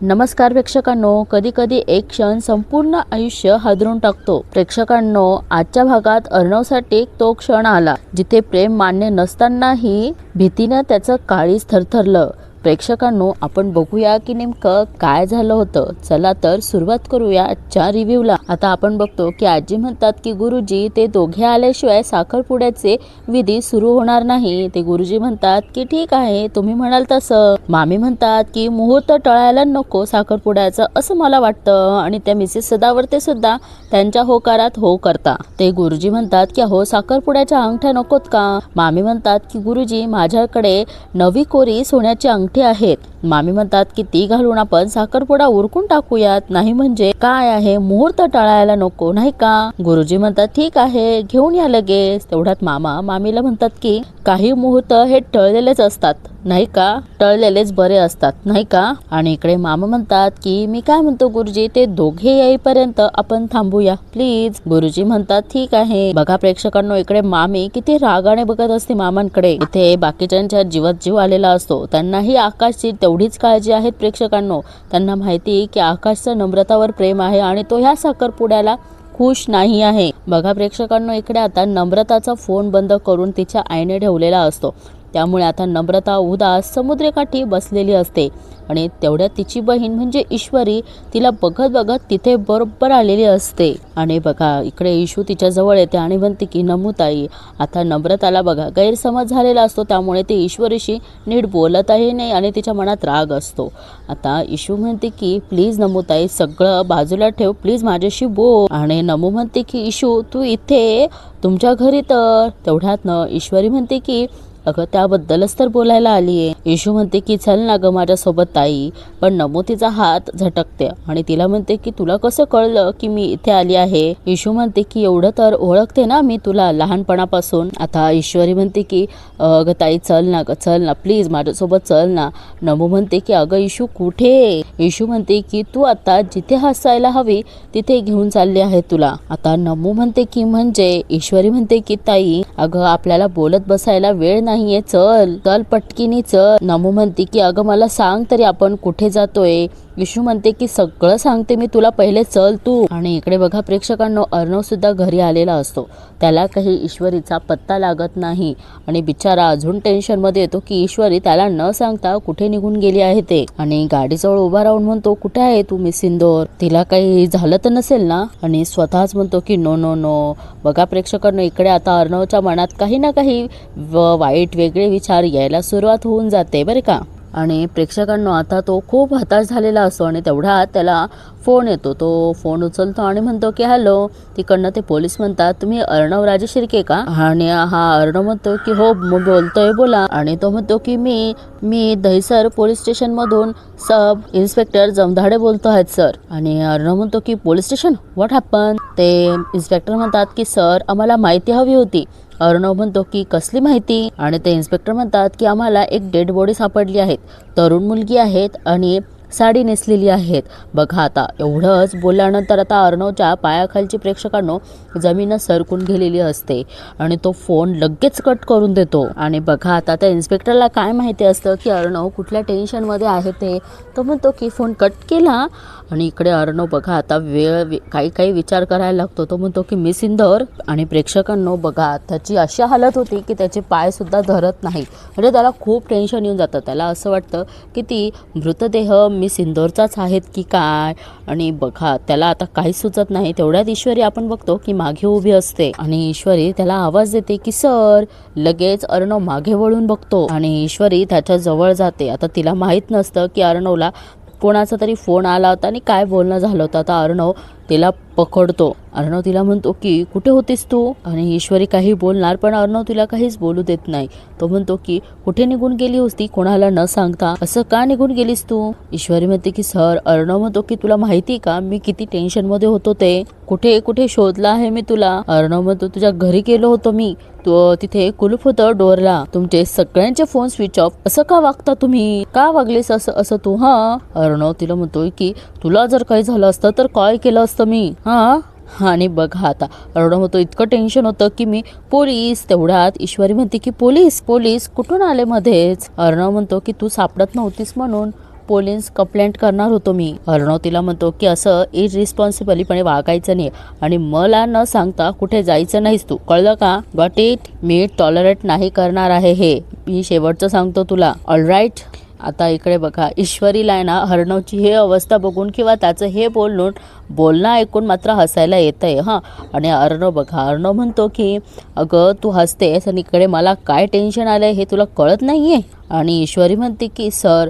नमस्कार प्रेक्षकांनो, कधी कधी एक क्षण संपूर्ण आयुष्य हादरून टाकतो. प्रेक्षकांनो, आजच्या भागात अर्णवसाठी तो क्षण आला जिथे प्रेम मान्य नसतानाही भीतीनं त्याचं काळीज थरथरलं. प्रेक्षकांनो, आपण बघूया की नेमकं काय झालं होतं. चला तर सुरुवात करूया आजच्या रिव्ह्यूला. आता आपण बघतो की आजी म्हणतात की गुरुजी, ते दोघे आल्याशिवाय साखरपुड्याचे विधी सुरू होणार नाही. ते गुरुजी म्हणतात की ठीक आहे, तुम्ही म्हणाल तसं. मामी म्हणतात की मुहूर्त टळायला नको साखरपुड्याचं, असं मला वाटतं. आणि त्या मिसेस सदावर्ते सुद्धा त्यांच्या होकारात हो करता. ते गुरुजी म्हणतात की हो, साखरपुड्याच्या अंगठ्या नकोत का? मामी म्हणतात की गुरुजी, माझ्याकडे नवी कोरी सोन्याची अंगठी आहेत. मामी म्हणतात की ती घालून आपण साखरपुडा उरकून टाकूयात. नाही म्हणजे काय आहे, मुहूर्त टळायला नको नाही का? गुरुजी म्हणतात ठीक आहे, घेऊन या लगेच. तेवढ्यात मामा मामीला म्हणतात की काही मुहूर्त हे टळलेलेच असतात नाही का, टळलेलेच बरे असतात नाही का? आणि इकडे मामा म्हणतात की मी काय म्हणतो गुरुजी, ते दोघे येईपर्यंत आपण थांबूया प्लीज. गुरुजी म्हणतात ठीक आहे. बघा प्रेक्षकांनो, इकडे मामी किती रागाने बघत असते मामांकडे. इथे बाकीच्यांच्या जीवात जीव आलेला असतो. त्यांनाही आकाशची तेवढीच काळजी आहे प्रेक्षकांनो. त्यांना माहिती की आकाशचं नम्रतावर प्रेम आहे आणि तो ह्या साखरपुड्याला खुश नाही आहे. बघा प्रेक्षकांनो, इकडे आता नम्रताचा फोन बंद करून तिच्या आईने ठेवलेला असतो. त्यामुळे आता नम्रता उदास समुद्रकाठी बसलेली असते आणि तेवढ्यात तिची बहीण म्हणजे ईश्वरी तिला बघत बघत तिथे बरोबर आलेली असते. आणि बघा इकडे ईशू तिच्या जवळ येते आणि म्हणते की नमुताई. आता नम्रताला बघा गैरसमज झालेला असतो, त्यामुळे ती ईश्वरीशी नीट बोलतही नाही आणि तिच्या मनात राग असतो. आता ईशू म्हणते की प्लीज नमुताई, सगळं बाजूला ठेव, प्लीज माझ्याशी बोल. आणि नमू म्हणते की ईशू, तू इथे तुमच्या घरी तर. तेवढ्यात ईश्वरी म्हणते की अगं त्याबद्दलच तर बोलायला आलीये. येशू म्हणते की चल ना ग माझ्यासोबत ताई. पण नमो तिचा हात झटकते आणि तिला म्हणते की तुला कसं कळलं की मी इथे आली आहे? येशू म्हणते की एवढं तर ओळखते ना मी तुला लहानपणापासून. आता ईश्वरी म्हणते की अगं ताई चल ना प्लीज माझ्यासोबत चल ना. नमो म्हणते की अगं ईशू कुठे? येशू म्हणते की तू आता जिथे हसायला हवी तिथे घेऊन चालली आहे तुला. आता नमो म्हणते की म्हणजे? ईश्वरी म्हणते की ताई अगं आपल्याला बोलत बसायला वेळ नाहीये, चल चल पटकीनी चल. नमू म्हणते की अगं मला सांग तरी आपण कुठे जातोय? विष्णू म्हणते की सगळं सांगते मी तुला, पहिले चल तू. आणि इकडे बघा प्रेक्षकांनो, अर्णव सुद्धा घरी आलेला असतो. त्याला काही ईश्वरीचा पत्ता लागत नाही आणि बिचारा अजून टेन्शन मध्ये येतो की ईश्वरी त्याला न सांगता कुठे निघून गेली आहे ते. आणि गाडीजवळ उभा राहून म्हणतो कुठे आहे तू मिस इंदोर, तिला काही झालं तर नसेल ना? आणि स्वतःच म्हणतो की नो नो नो. बघा प्रेक्षकांनो, इकडे आता अर्णवच्या मनात काही ना काही वाईट वेगळे विचार यायला सुरुवात होऊन जाते बरे का. आणि प्रेक्षकांनो, आता तो खूप हताश झालेला असतो आणि तेवढ्यात त्याला फोन येतो. तो फोन उचलतो आणि म्हणतो की हॅलो. तिकडनं ते पोलीस म्हणतात तुम्ही अर्णव राजे शिर्के का? आणि हा अर्णव म्हणतो की हो बोलतोय, बोला. आणि तो म्हणतो की मी दहिसर पोलीस स्टेशन मधून सब इन्स्पेक्टर जमधाडे बोलतो आहेत सर. आणि अर्णव म्हणतो की पोलीस स्टेशन, व्हॉट हॅपन? ते इन्स्पेक्टर म्हणतात की सर आम्हाला माहिती हवी होती. अर्णव म्हणतो की कसली माहिती? आणि ते इन्स्पेक्टर म्हणतात की आम्हाला एक डेड बॉडी सापडली आहेत, तरुण मुलगी आहेत आणि साडी नेसलेली आहेत. बघा आता एवढंच बोलल्यानंतर आता अर्णवच्या पायाखालची प्रेक्षकांनो जमीन सरकून गेलेली असते आणि तो फोन लगेच कट करून देतो. आणि बघा आता त्या इन्स्पेक्टरला काय माहिती असतं की अर्णव कुठल्या टेन्शनमध्ये आहे ते. तो म्हणतो की फोन कट केला. आणि इकडे अर्णव बघा आता काही विचार करायला लागतो. तो म्हणतो की मिस इंदोर. आणि प्रेक्षकांनो बघा त्याची अशी हालत होती की त्याचे पाय सुद्धा धरत नाही. म्हणजे त्याला खूप टेन्शन येऊन जातं. त्याला असं वाटतं की ती मृतदेह मिस इंदोरचाच आहेत की काय. आणि बघा त्याला आता काहीच सुचत नाही. तेवढ्यात ईश्वरी आपण बघतो की मागे उभी असते आणि ईश्वरी त्याला आवाज देते की सर. लगेच अर्णव मागे वळून बघतो आणि ईश्वरी त्याच्या जवळ जाते. आता तिला माहीत नसतं की अर्णवला कोणाचा तरी फोन आला होता आणि काय बोलणं झालं होतं. आता अर्णव तिला पकडतो. अर्णव तिला म्हणतो की कुठे होतीस तू? आणि ईश्वरी काही बोलणार पण अर्णव तिला काहीच बोलू देत नाही. तो म्हणतो की कुठे निघून गेली होती कोणाला न सांगता, असं का निघून गेलीस तू? ईश्वरी म्हणते की सर. अर्णव म्हणतो की तुला माहिती का मी किती टेन्शन मध्ये होतो ते, कुठे कुठे शोधला आहे मी तुला. अर्णव म्हणतो तुझ्या घरी गेलो होतो मी, तो तिथे कुलूप होतं डोरला, तुमचे सगळ्यांचे फोन स्विच ऑफ. असं का वागता तुम्ही, का वागलीस असं तू? हा. अर्णव तिला म्हणतोय की तुला जर काही झालं असतं तर काय केलं असतं मी? हा. आणि बघा आता अर्णव म्हणतो इतकं टेन्शन होतं की मी पोलीस. तेवढ्यात ईश्वरी म्हणते की पोलीस कुठून आले मध्येच? अर्णव म्हणतो की तू सापडत नव्हतीस म्हणून पोलीस कंप्लेंट करणार होतो मी. अर्णव तिला म्हणतो की असं इररिस्पॉन्सिबलीपणे वागायचं नाही आणि मला न सांगता कुठे जायचं नाहीस तू, कळलं का? Got it? मी टॉलरेट नाही करणार आहे हे, मी शेवटचं सांगतो तुला. ऑलराईट. आता इकडे बघा, ईश्वरीला आहे ना अर्णवची हे अवस्था बघून किंवा त्याचं हे बोलणं ऐकून मात्र हसायला येत आहे हां. आणि अर्णव बघा, अर्णव म्हणतो की अगं तू हसतेस आणि इकडे मला काय टेन्शन आलं आहे हे तुला कळत नाही आहे. आणि ईश्वरी म्हणते की सर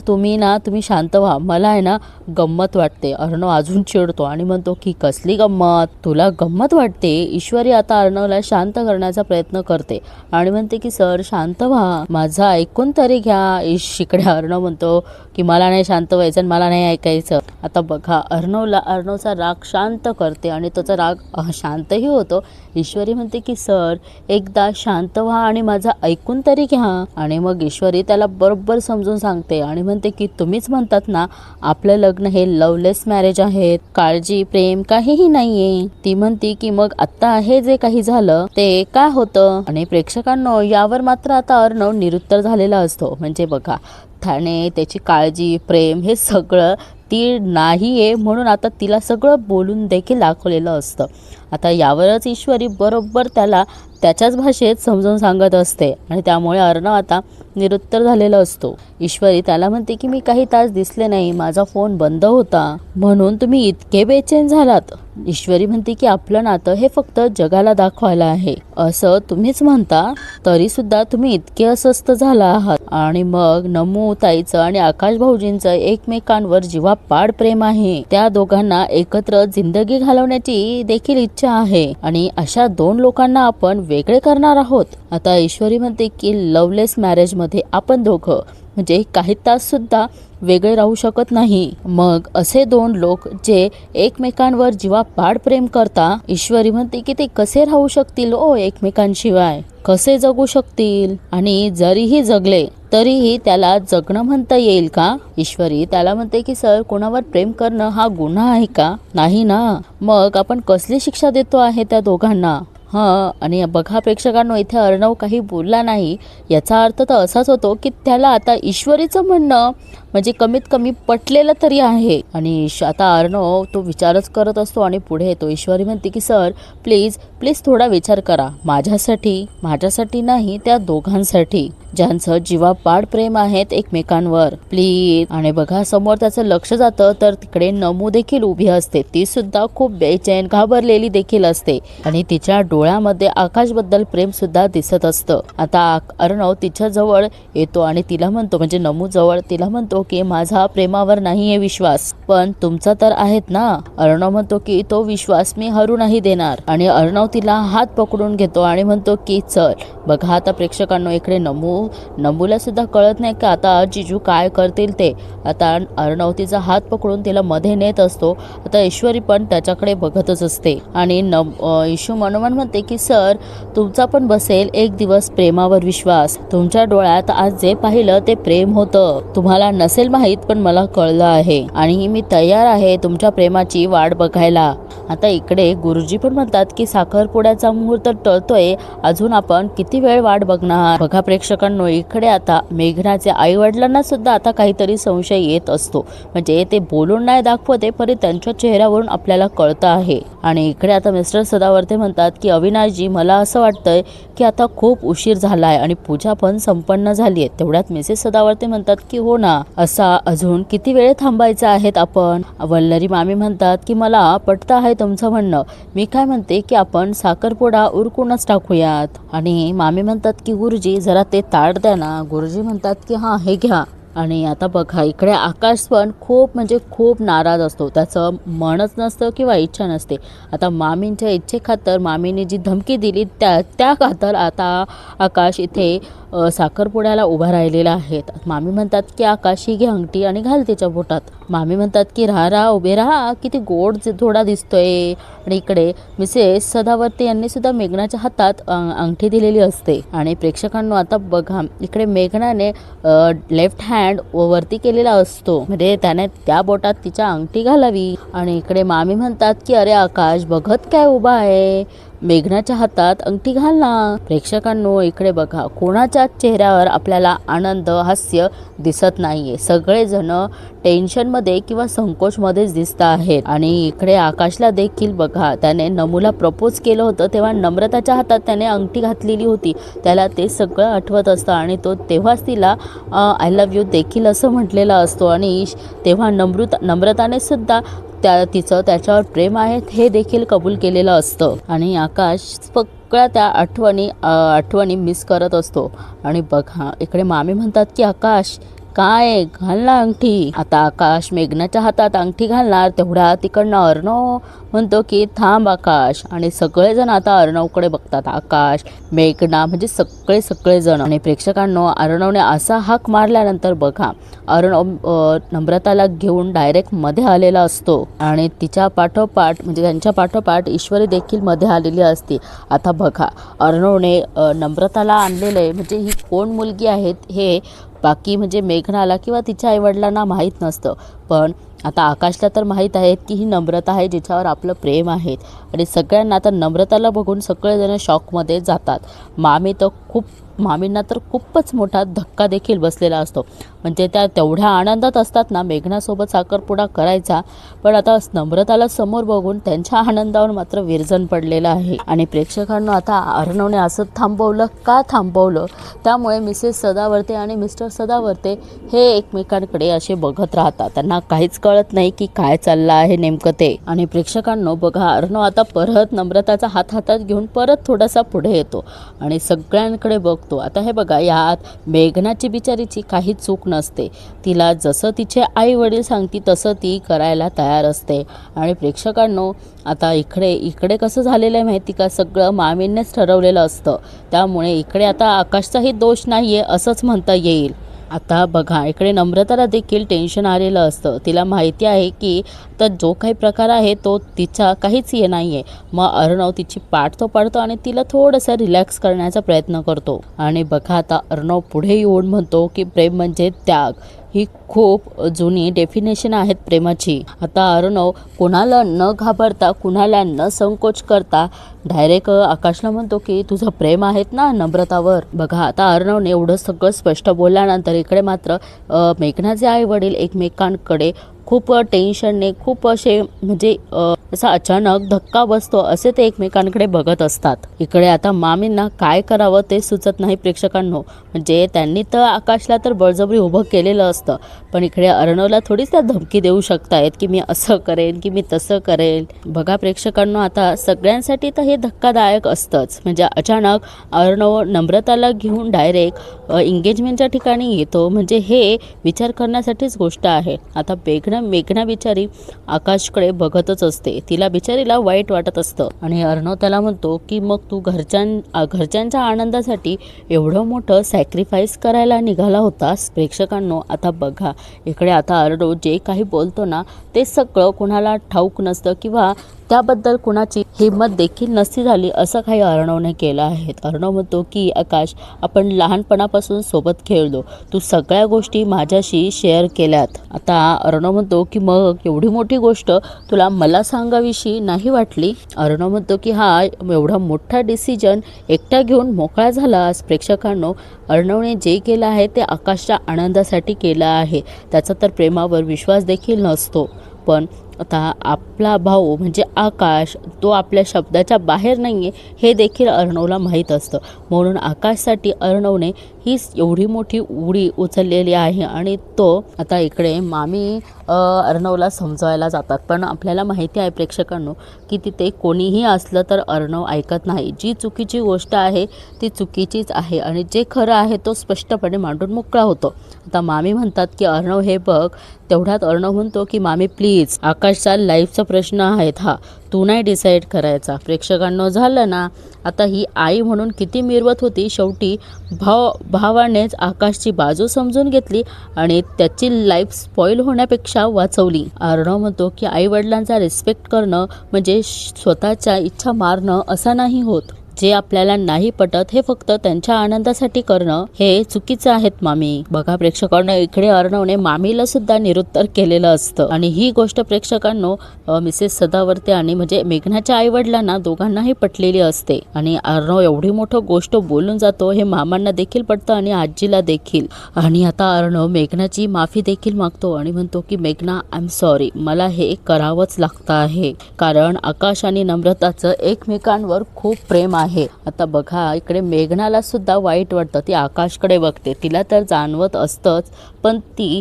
तुम्ही शांत व्हा, मला आहे ना गंमत वाटते. अर्णव अजून चिडतो आणि म्हणतो की कसली गंमत? तुला गंमत वाटते? ईश्वरी आता अर्णवला शांत करण्याचा प्रयत्न करते आणि म्हणते की सर शांत व्हा, माझं ऐकून तरी घ्या. इकडे अर्णव म्हणतो की मला नाही शांत व्हायचं आणि मला नाही ऐकायचं. आता बघा, अर्णवचा राग शांत करते आणि त्याचा राग शांतही होतो. ईश्वरी म्हणते की सर एकदा शांत व्हा आणि माझं ऐकून तरी घ्या. आणि मग ईश्वरी त्याला बरोबर समजून सांगते आणि म्हणते की तुम्हीच म्हणतात ना आपलं लग्न हे लवलेस मॅरेज आहे, काळजी प्रेम काहीही नाहीये. ती म्हणते की मग आता हे जे काही झालं ते काय होतं? आणि प्रेक्षकांनो यावर मात्र आता अर्णव निरुत्तर झालेला असतो. म्हणजे बघा, त्याने त्याची काळजी प्रेम हे सगळं ती नाही आहे म्हणून आता तिला सगळं बोलून देखील दाखवलेलं असतं. आता यावरच ईश्वरी बरोबर त्याला त्याच्याच भाषेत समजावून सांगत असते आणि त्यामुळे अर्णव आता निरुत्तर झालेला असतो. ईश्वरी त्याला म्हणते की मी काही तास दिसले नाही, माझा फोन बंद होता म्हणून तुम्ही इतके बेचैन झालात. ईश्वरी म्हणते की आपलं नातं हे फक्त जगाला दाखवायला आहे असं तुम्हीच म्हणता, तरी सुद्धा तुम्ही इतके अस्वस्थ झाला आहात. आणि मग नमू ताईचं आणि आकाश भाऊजींचं एकमेकांवर जीवापाड प्रेम आहे. त्या दोघांना एकत्र जिंदगी घालवण्याची देखील इच्छा आहे आणि अशा दोन लोकांना आपण वेगळे करणार आहोत. आता ईश्वरी म्हणते की लवलेस मॅरेज मध्ये आपण दोघं म्हणजे काही तास सुद्धा वेगळे राहू शकत नाही. मग असे दोन लोक जे एकमेकांवर जीवापाड प्रेम करता, ईश्वरी म्हणते की ते कसे राहू शकतील ओ एकमेकांशिवाय, कसे जगू शकतील? आणि जरीही जगले तरीही त्याला जगणं म्हणता येईल का? ईश्वरी त्याला म्हणते की सर कोणावर प्रेम करणं हा गुन्हा आहे का? नाही ना, मग आपण कसली शिक्षा देतो आहे त्या दोघांना? आणि बघा प्रेक्षकांनो, इथे अर्णव काही बोलला नाही याचा अर्थ तर असाच होतो की त्याला आता ईश्वरीचं म्हणणं म्हणजे कमीत कमी पटलेलं तरी आहे. आणि आता अर्णव तो विचारच करत असतो आणि पुढे येतो. ईश्वरी म्हणते की सर प्लीज थोडा विचार करा, माझ्यासाठी नाही, त्या दोघांसाठी ज्यांचं जीवापाड प्रेम आहेत एकमेकांवर, प्लीज. आणि बघा समोर त्याचं लक्ष जातं तर तिकडे नमू देखील उभी असते. ती सुद्धा खूप बेचैन घाबरलेली देखील असते आणि तिच्या डोळ्यामध्ये आकाशबद्दल प्रेम सुद्धा दिसत असतं. आता अर्णव तिच्या जवळ येतो आणि तिला म्हणतो, म्हणजे नमू जवळ तिला म्हणतो की माझा प्रेमावर नाहीये विश्वास, पण तुमचा तर आहेत ना. अर्णव म्हणतो की तो विश्वास मी हरू नाही देणार. आणि अर्णव तिला हात पकडून घेतो आणि म्हणतो की चल. बघा आता प्रेक्षकांनो, इकडे नमूला सुद्धा कळत नाही की आता जिजू काय करतील ते. आता अर्णव तिचा हात पकडून तिला मध्ये नेत असतो. आता ईश्वरी पण त्याच्याकडे बघतच असते आणि ईशू मनोमन म्हणते की सर तुमचा पण बसेल एक दिवस प्रेमावर विश्वास. तुमच्या डोळ्यात आज जे पाहिलं ते प्रेम होतं. तुम्हाला नसेल माहीत पण मला कळलं आहे आणि मी तयार आहे तुमच्या प्रेमाची वाट बघायला. आता इकडे गुरुजी पण म्हणतात की साखरपुड्याचा मुहूर्त टळतोय, अजून आपण किती वेळ वाट बघणार? बघा प्रेक्षकांनो, इकडे आता मेघनाच्या आई वडिलांना सुद्धा आता काहीतरी संशय येत असतो. म्हणजे ते बोलून नाही दाखवते पण त्यांच्या चेहऱ्यावरून आपल्याला कळतं आहे. आणि इकडे आता मिस्टर सदावर्ते म्हणतात की अविनाशजी मला असं वाटतंय की आता खूप उशीर झालाय आणि पूजा पण संपन्न झाली आहे. तेवढ्यात मिसेस सदावर्ते म्हणतात की हो ना, असा अजून किती वेळ थांबायचं आहेत आपण? वल्लरी मामी म्हणतात की मला पटतं आहे तुमचं म्हणणं, मी काय म्हणते की आपण साखरपुडा उरकूनच टाकूयात. आणि मामी म्हणतात की गुरुजी जरा ते ताट द्या ना. गुरुजी म्हणतात की हां हे घ्या. आणि आता बघा इकडे आकाश पण खूप नाराज असतो, त्याचं मनच नसतं किंवा इच्छा नसते. आता मामींच्या इच्छेखातर मामीने जी धमकी दिली त्या खातर आता आकाश इथे साखरपुड्याला उभा राहिलेला आहे. मामी म्हणतात की आकाश ही घे अंगठी आणि घाल तिच्या बोटात. मामी म्हणतात की राहा उभे राहा, किती गोड थोडा दिसतोय. आणि इकडे मिसेस सदावर्ते यांनी सुद्धा मेघनाच्या हातात अंगठी दिलेली असते. आणि प्रेक्षकांनो आता बघा इकडे मेघनाने लेफ्ट हँड वरती केलेला असतो, म्हणजे त्याने त्या बोटात तिच्या अंगठी घालावी. आणि इकडे मामी म्हणतात की अरे आकाश बघत काय उभा आहे, मेघनाच्या हातात अंगठी घाल ना. प्रेक्षकांनो इकडे बघा, कोणाच्या चेहऱ्यावर आपल्याला आनंद हास्य दिसत नाहीये. सगळेजण टेन्शनमध्ये किंवा संकोचमध्येच दिसत आहेत. आणि इकडे आकाशला देखील बघा, त्याने नमूला प्रपोज केलं होतं तेव्हा नम्रताच्या हातात त्याने अंगठी घातलेली होती. त्याला ते सगळं आठवत असतं आणि तो तेव्हाच तिला आय लव्ह यू देखील असं म्हटलेलं असतो. आणि तेव्हा नम्रताने सुद्धा तिचं त्याच्यावर प्रेम आहे हे देखील कबूल केलेलं असतं. आणि आकाश सगळ्या त्या आठवणी मिस करत असतो. आणि बघा इकडे मामी म्हणतात की आकाश काय घालणार अंगठी. आता आकाश मेघनाच्या हातात अंगठी घालणार तेवढ्या तिकडनं अर्णव म्हणतो की थांब आकाश. आणि सगळेजण आता अर्णवकडे बघतात. आकाश, मेघना म्हणजे सगळेजण. आणि प्रेक्षकांनो अर्णवने असा हाक मारल्यानंतर बघा अर्णव नम्रताला घेऊन डायरेक्ट मध्ये आलेला असतो. आणि तिच्या पाठोपाठ म्हणजे त्यांच्या पाठोपाठ ईश्वरी देखील मध्ये आलेली असते. आता बघा अर्णवने नम्रताला आणलेले म्हणजे ही कोण मुलगी आहेत हे बाकी म्हणजे मेघनाला किंवा तिच्या आईवडिलांना माहीत नसतं. पण आता आकाशला तर माहीत आहे की ही नम्रता आहे जिच्यावर आपलं प्रेम आहे. आणि सगळ्यांना आता नम्रताला बघून सगळेजण शॉकमध्ये जातात. मामींना तर खूपच मोठा धक्का देखील बसलेला असतो. म्हणजे त्या तेवढ्या आनंदात असतात ना मेघनासोबत साखरपुडा करायचा, पण आता नम्रताला समोर बघून त्यांच्या आनंदावर मात्र विरजन पडलेलं आहे. आणि प्रेक्षकांना आता अर्णवने असं का थांबवलं त्यामुळे मिसेस सदावर्ते आणि मिस्टर सदावर्ते हे एकमेकांकडे असे बघत राहतात. त्यांना काहीच कळत नाही की काय चाललं आहे नेमकं ते. आणि प्रेक्षकांनो बघा अर्णव आता परत नम्रताचा हातात घेऊन परत थोडासा पुढे येतो आणि सगळ्यांकडे बघतो. आता हे बघा यात मेघनाची बिचारीची काही चूक नसते. तिला जसं तिचे आई वडील सांगती तसं ती करायला तयार असते. आणि प्रेक्षकांनो आता इकडे कसं झालेलं आहे माहिती का, सगळं मामींनीच ठरवलेलं असतं. त्यामुळे इकडे आता आकाशचाही दोष नाही आहे असंच म्हणता येईल. आता बघा इकडे नम्रताला देखील टेन्शन आलेलं असतं. तिला माहिती आहे की तर जो काही प्रकार आहे तो तिचा काहीच हे नाही आहे. मग अर्णव तिची पाठ पाडतो आणि तिला थोडंसं रिलॅक्स करण्याचा प्रयत्न करतो. आणि बघा आता अर्णव पुढे येऊन म्हणतो की प्रेम म्हणजे त्याग. ही खूप जुनी डेफिनेशन आहेत प्रेमाची. आता अर्णव कुणाला न घाबरता कुणाला न संकोच करता डायरेक्ट आकाशला म्हणतो की तुझं प्रेम आहेत ना नम्रतावर. बघा आता अर्णवने एवढं सगळं स्पष्ट बोलल्यानंतर इकडे मात्र मेघनाचे आई वडील एकमेकांकडे खूप टेन्शनने खूप असे म्हणजे असा अचानक धक्का बसतो असे ते एकमेकांकडे बघत असतात. इकडे आता मामींना काय करावं ते सुचत नाही प्रेक्षकांनो. म्हणजे त्यांनी तर आकाशला तर बळजबरी उभं केलेलं असतं, पण इकडे अर्णवला थोडीच त्या धमकी देऊ शकतायत की मी असं करेन की मी तसं करेन. बघा प्रेक्षकांनो आता सगळ्यांसाठी तर हे धक्कादायक असतंच. म्हणजे अचानक अर्णव नम्रताला घेऊन डायरेक्ट एंगेजमेंटच्या ठिकाणी येतो म्हणजे हे विचार करण्यासाठीच गोष्ट आहे. आता मेघना बिचारी आकाशकडे बघतच असते. तिला बिचारीला वाईट वाटत असतं. आणि अर्णव त्याला म्हणतो की मग तू घरच्यांच्या आनंदासाठी एवढं मोठं सॅक्रिफाईस करायला निघाला होतास. प्रेक्षकांनो आता बघा इकडे आता अर्णव जे काही बोलतो ना ते सगळं कोणाला ठाऊक नसतं किंवा त्याबद्दल कुणाची हिंमत देखील नसती झाली असं काही अर्णवने केलं आहे. अर्णव म्हणतो की आकाश आपण लहानपणापासून सोबत खेळलो, तू सगळ्या गोष्टी माझ्याशी शेअर केल्यात. आता अर्णव म्हणतो की मग एवढी मोठी गोष्ट तुला मला सांगावीशी नाही वाटली. अर्णव म्हणतो की हा एवढा मोठा डिसिजन एकटा घेऊन मोकळा झालास. प्रेक्षकांनो अर्णवने जे केलं आहे ते आकाशच्या आनंदासाठी केलं आहे. त्याचा तर प्रेमावर विश्वास देखील नसतो. पण आता आपला भाऊ म्हणजे आकाश तो आपल्या शब्दाच्या बाहेर नाही आहे हे देखील अर्णवला माहीत असतं. म्हणून आकाशसाठी अर्णवने ही एवढी मोठी उडी उचललेली आहे. आणि तो आता इकडे मामी अर्णवला समजवायला जातात, पण आपल्याला माहिती आहे प्रेक्षकांनो की तिथे कोणीही असलं तर अर्णव ऐकत नाही. जी चुकीची गोष्ट आहे ती चुकीचीच आहे आणि जे खरं आहे तो स्पष्टपणे मांडून मोकळा होतो. आता मामी म्हणतात की अर्णव हे बघ. तेवढ्यात अर्णव म्हणतो की मामी प्लीज, आकाशचा लाईफचा प्रश्न आहेत हा, तू नाही डिसाईड करायचा. प्रेक्षकांनो झालं ना, आता ही आई म्हणून किती मिरवत होती, शेवटी भावानेच आकाशची बाजू समजून घेतली आणि त्याची लाईफ स्पॉईल होण्यापेक्षा वाचवली. अर्णव म्हणतो की आई वडिलांचा रिस्पेक्ट करणं म्हणजे स्वतःच्या इच्छा मारणं असं नाही होत. जे आपल्याला नाही पटत हे फक्त त्यांच्या आनंदासाठी करणं हे चुकीचं आहेत मामी. बघा प्रेक्षकांनो, इकडे अर्णवने मामीला सुद्धा निरुत्तर केलेलं असतं आणि ही गोष्ट प्रेक्षकांनो मिसेस सदावर्ते आणि म्हणजे मेघनाच्या आई वडिलांना दोघांनाही पटलेली असते. आणि अर्णव एवढी मोठं गोष्ट बोलून जातो हे मामांना देखील पटतं आणि आजीला देखील. आणि आता अर्णव मेघनाची माफी देखील मागतो आणि म्हणतो की मेघना, आय एम सॉरी, मला हे करावंच लागतं आहे कारण आकाश आणि नम्रताचं एकमेकांवर खूप प्रेम आहे. आता बघा इकडे मेघनाला सुद्धा वाईट वाटतं. ती आकाशकडे बघते, तिला तर जाणवत असतंच, पण ती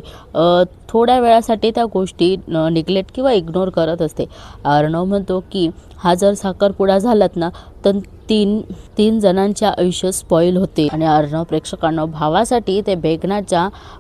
थोड्या वेळासाठी त्या गोष्टी निग्लेक्ट किंवा इग्नोर करत असते. अर्णव म्हणतो की हा जर साखरपुडा झालात ना तर तीन जणांच्या आयुष्य स्पॉइल होते. आणि अर्णव प्रेक्षकांना भावासाठी ते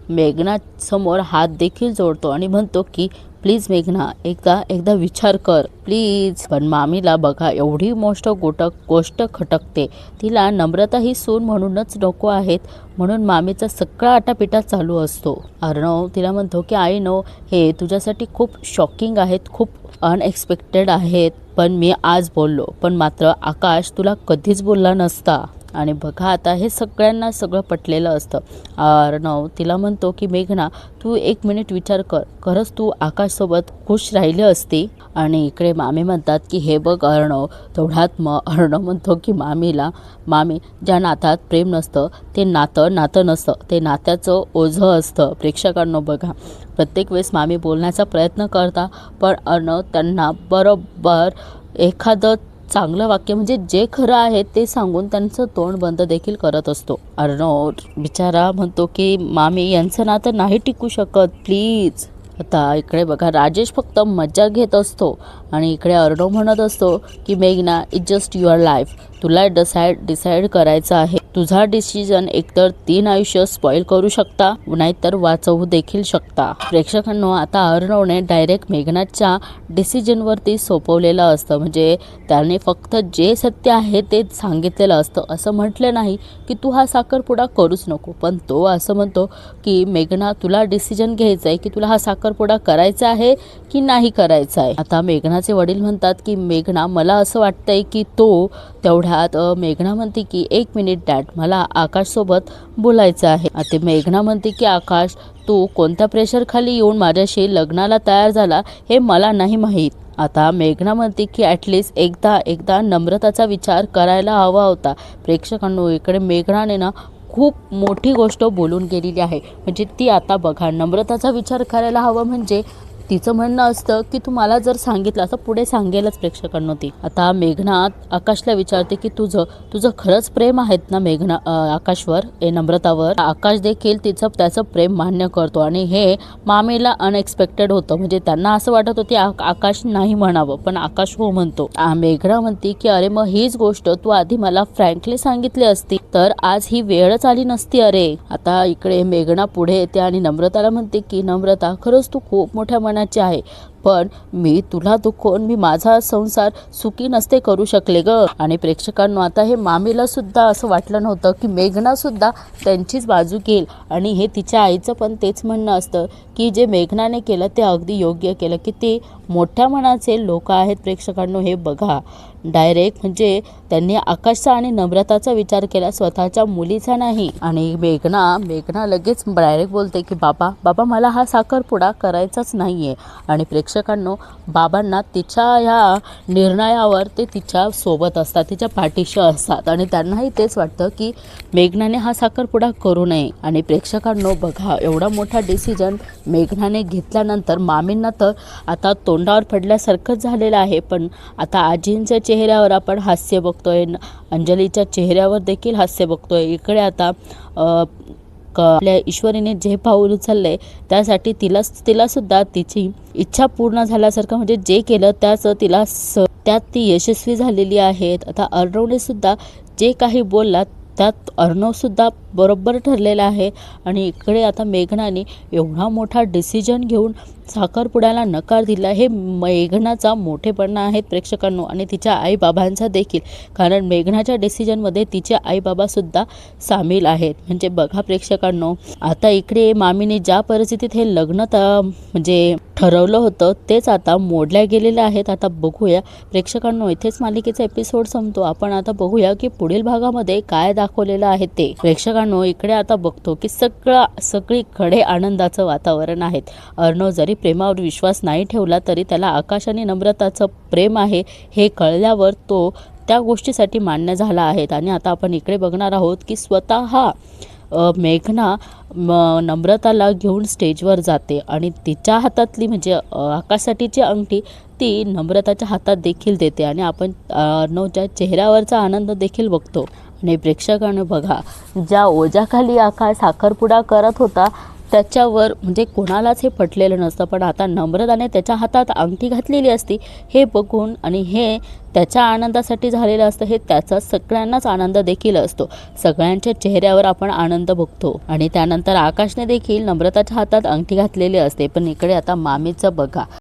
मेघनासमोर हात देखील जोडतो आणि म्हणतो की प्लीज मेघना, एकदा विचार कर प्लीज. पण मामीला बघा एवढी गोष्ट खटकते. तिला नम्रता ही सून म्हणूनच नको आहेत, म्हणून मामीचा सगळा आटापिटा चालू असतो. अर्णव तिला म्हणतो की आय नो हे तुझ्यासाठी खूप शॉकिंग आहेत, खूप अनएक्सपेक्टेड आहेत, पण मी आज बोललो, पण मात्र आकाश तुला कधीच बोलला नसता. आणि बघा आता हे सगळ्यांना सगळं पटलेलं असतं. अर्णव तिला म्हणतो की मेघना, तू 1 मिनिट विचार कर, खरंच तू आकाशसोबत खुश राहिली असती. आणि इकडे मामी म्हणतात की हे बघ अर्णव, तेवढ्यात अर्णव म्हणतो की मामी, ज्या नात्यात प्रेम नसतं ते नातं नसतं, ते नात्याचं ओझं असतं. प्रेक्षकांनो बघा प्रत्येक वेळेस मामी बोलण्याचा प्रयत्न करता, पण अर्णव त्यांना बरोबर एखादं चांगलं वाक्य म्हणजे जे खरं आहे ते सांगून त्यांचं तोंड बंद देखील करत असतो. अर्णव बिचारा म्हणतो की मामी, यांचं नातं नाही टिकू शकत, प्लीज. आता इकडे बघा राजेश फक्त मज्जा घेत असतो आणि इकडे अर्णव म्हणत असतो की मेघना, इट्स जस्ट युअर लाईफ, तुला डिसाईड करायचं आहे. तुझा डिसिजन एकतर 3 आयुष्य स्पॉइल करू शकता, नाहीतर वाचवू देखील शकता. प्रेक्षकांनो आता अर्णवने डायरेक्ट मेघनाच्या डिसिजनवरती सोपवलेलं असतं. म्हणजे त्याने फक्त जे सत्य आहे ते सांगितलेलं असतं. असं म्हटलं नाही की तू हा साखरपुडा करूच नको, पण तो असं म्हणतो की मेघना, तुला डिसिजन घ्यायचं आहे की तुला हा साखरपुडा करायचा आहे की नाही करायचा आहे. आता मेघनाचे वडील म्हणतात की मेघना, मला असं वाटतंय की तो तेवढ्यात मेघना म्हणते की 1 मिनिट डॅड, मला आकाशसोबत बोलायचं आहे. आता मेघना म्हणते की आकाश, तू कोणत्या प्रेशर खाली येऊन माझ्याशी लग्नाला तयार झाला हे मला नाही माहीत. आता मेघना म्हणते की ॲटलिस्ट एकदा नम्रताचा विचार करायला हवा होता. प्रेक्षकांनो इकडे मेघनाने ना खूप मोठी गोष्ट बोलून गेलेली आहे. म्हणजे ती आता बघा नम्रताचा विचार करायला हवा म्हणजे तिचं म्हणणं असतं की तू मला जर सांगितलं असं पुढे सांगेलच प्रेक्षकांनो ती. आता मेघना आकाशला विचारते की तुझं खरंच प्रेम आहेत ना मेघना आकाशवर, नम्रतावर. आकाश देखील त्याचं प्रेम मान्य करतो आणि हे मामीला अनएक्सपेक्टेड होतं. म्हणजे त्यांना असं वाटत होते आकाश नाही म्हणावं, पण आकाश हो म्हणतो. मेघना म्हणते की अरे मग हीच गोष्ट तू आधी मला फ्रँकली सांगितली असती तर आज ही वेळच आली नसती. अरे आता इकडे मेघना पुढे येते आणि नम्रताला म्हणते की नम्रता, खरंच तू खूप मोठ्या मनाची आहे, पण मी तुला दुखवून मी माझा संसार सुखी नसते करू शकले ग. आणि प्रेक्षकांनो आता हे मामीला सुद्धा असं वाटलं नव्हतं की मेघना सुद्धा त्यांचीच बाजू घेईल. आणि हे तिच्या आईचं पण तेच म्हणणं असतं की जे मेघनाने केलं ते अगदी योग्य केलं. की ते मोठ्या मनाचे लोक आहेत प्रेक्षकांनो. हे बघा डायरेक्ट म्हणजे त्यांनी आकाशचा आणि नम्रताचा विचार केला, स्वतःच्या मुलीचा नाही. आणि मेघना लगेच डायरेक्ट बोलते की बाबा मला हा साखरपुडा करायचाच नाहीये. आणि प्रेक्षकांनो बाबांना तिच्या ह्या निर्णयावर ते तिच्या सोबत असतात, तिच्या पाठीशी असतात आणि त्यांनाही तेच वाटतं की मेघनाने हा साखरपुडा करू नये. आणि प्रेक्षकांनो बघा एवढा मोठा डिसिजन मेघनाने घेतल्यानंतर मामींना तर आता तोंडावर पडल्यासारखंच झालेलं आहे. पण आता आजींच्या चेहऱ्यावर आपण हास्य बघतोय, अंजलीच्या चेहऱ्यावर देखील हास्य बघतोय. इकडे आता आपल्या ईश्वरीने जे पाऊल उचलले त्यासाठी तिला सुद्धा तिची इच्छा पूर्ण झाल्यासारखं, म्हणजे जे केलं त्यात ती यशस्वी झालेली आहेत. आता अर्णवने सुद्धा जे काही बोलला त्यात अर्णव सुद्धा बरोबर ठरलेला आहे. आणि इकडे आता मेघनाने एवढा मोठा डिसिजन घेऊन साखरपुड्याला नकार दिला हे मेघनाचा मोठेपणा आहेत प्रेक्षकांनो आणि तिच्या आईबाबांचा देखील, कारण मेघनाच्या डिसिजनमध्ये तिचे आईबाबासुद्धा सामील आहेत. म्हणजे बघा प्रेक्षकांनो, आता इकडे मामीने ज्या परिस्थितीत हे लग्न म्हणजे ठरवलं होतं तेच आता मोडल्या गेलेलं आहेत. आता बघूया प्रेक्षकांनो, इथेच मालिकेचा एपिसोड संपतो. आपण आता बघूया की पुढील भागामध्ये काय दाखवलेलं आहे ते. प्रेक्षकांनो, इकडे आता बघतो की सगळीकडे आनंदाचं वातावरण आहे. अर्णव जरी प्रेमावर विश्वास नाही ठेवला तरी त्याला आकाश आणि नम्रताचं प्रेम आहे हे कळल्यावर तो त्या गोष्टीसाठी मान्य झाला आहे. आणि आता आपण इकडे बघणार आहोत की स्वतः मेघना नम्रताला घेऊन स्टेजवर जाते आणि तिच्या हातातली म्हणजे आकाशासाठीची अंगठी ती नम्रताच्या हातात देखील देते आणि आपण अर्णवच्या चेहऱ्यावरचा आनंद देखील बघतो. आणि प्रेक्षकांनो बघा, ज्या ओझ्याखाली आकाश साखरपुडा करत होता त्याच्यावर म्हणजे कोणालाच हे पटलेलं नसतं, पण आता नम्रताने त्याच्या हातात अंगठी घातलेली असती हे बघून आणि हे त्याच्या आनंदासाठी झालेलं असतं, हे त्याचा सगळ्यांनाच आनंद देखील असतो. सगळ्यांच्या चेहऱ्यावर आपण आनंद बघतो. आणि त्यानंतर आकाशने देखील नम्रताच्या हातात अंगठी घातलेली असते. पण इकडे आता मामीचं बघा,